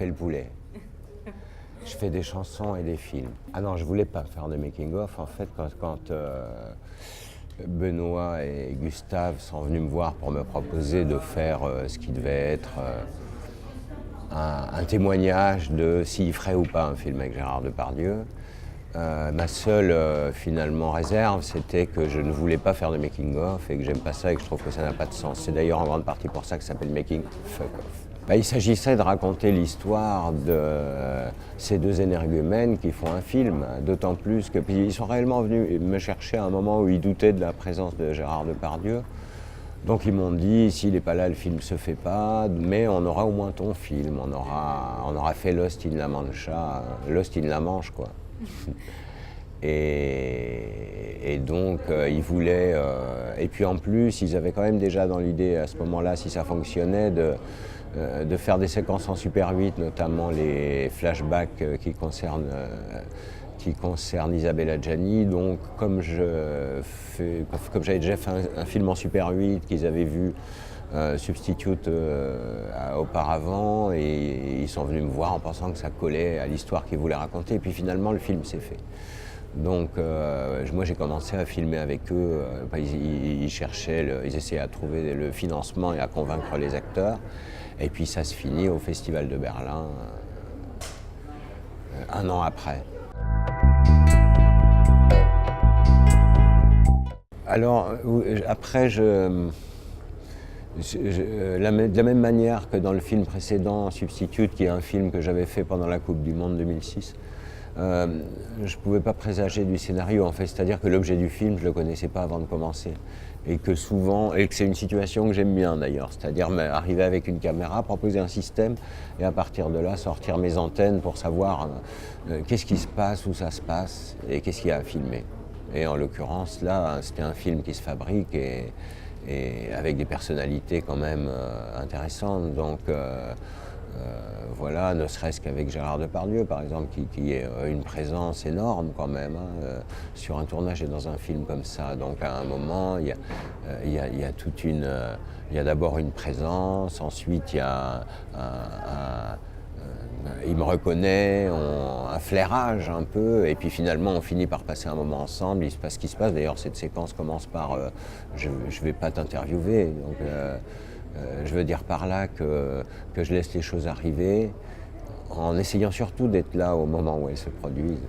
m'appelle Poulet. Je fais des chansons et des films. Ah non, je voulais pas faire de making-of. En fait, quand Benoît et Gustave sont venus me voir pour me proposer de faire ce qui devait être un témoignage de s'il ferait ou pas un film avec Gérard Depardieu, ma seule finalement réserve, c'était que je ne voulais pas faire de making-of et que j'aime pas ça et que je trouve que ça n'a pas de sens. C'est d'ailleurs en grande partie pour ça que ça s'appelle Making Fuck Off. Il s'agissait de raconter l'histoire de ces deux énergumènes qui font un film, d'autant plus que puis ils sont réellement venus me chercher à un moment où ils doutaient de la présence de Gérard Depardieu. Donc ils m'ont dit, s'il n'est pas là, le film ne se fait pas, mais on aura au moins ton film, on aura fait Lost in La Mancha, Lost in La Manche, quoi. Et donc ils voulaient, et puis en plus ils avaient quand même déjà dans l'idée à ce moment-là, si ça fonctionnait, de faire des séquences en Super 8, notamment les flashbacks qui concernent Isabelle Adjani. Donc comme j'avais déjà fait un film en Super 8 qu'ils avaient vu Substitute auparavant, et ils sont venus me voir en pensant que ça collait à l'histoire qu'ils voulaient raconter, et puis finalement le film s'est fait. Donc moi j'ai commencé à filmer avec eux, ils essayaient à trouver le financement et à convaincre les acteurs, et puis ça se finit au Festival de Berlin un an après. Alors après de la même manière que dans le film précédent, Substitute, qui est un film que j'avais fait pendant la Coupe du Monde 2006, je ne pouvais pas présager du scénario, en fait, c'est-à-dire que l'objet du film, je ne le connaissais pas avant de commencer. Et que c'est une situation que j'aime bien d'ailleurs, c'est-à-dire arriver avec une caméra, proposer un système, et à partir de là, sortir mes antennes pour savoir qu'est-ce qui se passe, où ça se passe, et qu'est-ce qu'il y a à filmer. Et en l'occurrence, là, c'était un film qui se fabrique, et avec des personnalités quand même intéressantes. Donc voilà, ne serait-ce qu'avec Gérard Depardieu, par exemple, qui est une présence énorme quand même, sur un tournage et dans un film comme ça. Donc à un moment, il y a d'abord une présence, ensuite il y a il me reconnaît, un flairage un peu, et puis finalement on finit par passer un moment ensemble, il se passe ce qui se passe. D'ailleurs cette séquence commence par je ne vais pas t'interviewer, donc je veux dire par là que je laisse les choses arriver, en essayant surtout d'être là au moment où elles se produisent.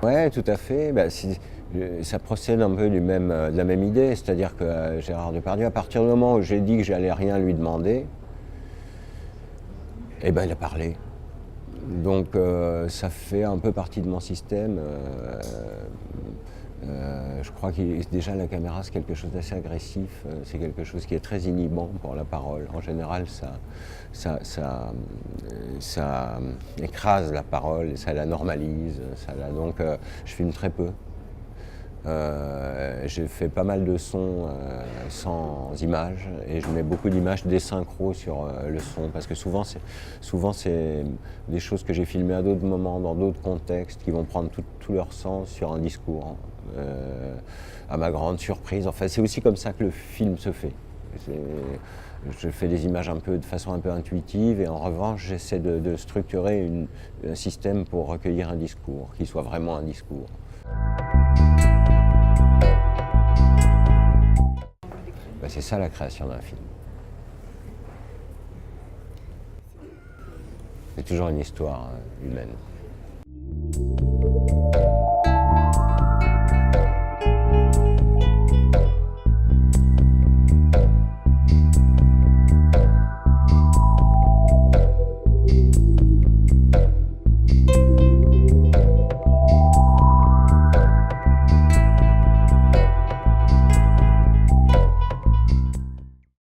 Oui, tout à fait. Ça procède un peu de la même idée, c'est-à-dire que Gérard Depardieu, à partir du moment où j'ai dit que j'allais rien lui demander, il a parlé. Donc ça fait un peu partie de mon système. Je crois que déjà la caméra, c'est quelque chose d'assez agressif, c'est quelque chose qui est très inhibant pour la parole. En général, ça écrase la parole, ça la normalise. Donc je filme très peu. J'ai fait pas mal de sons sans images, et je mets beaucoup d'images désynchro sur le son, parce que souvent c'est des choses que j'ai filmées à d'autres moments, dans d'autres contextes, qui vont prendre tout leur sens sur un discours. À ma grande surprise, enfin c'est aussi comme ça que le film se fait. Je fais des images de façon un peu intuitive, et en revanche j'essaie de structurer un système pour recueillir un discours, qui soit vraiment un discours. C'est ça la création d'un film. C'est toujours une histoire humaine.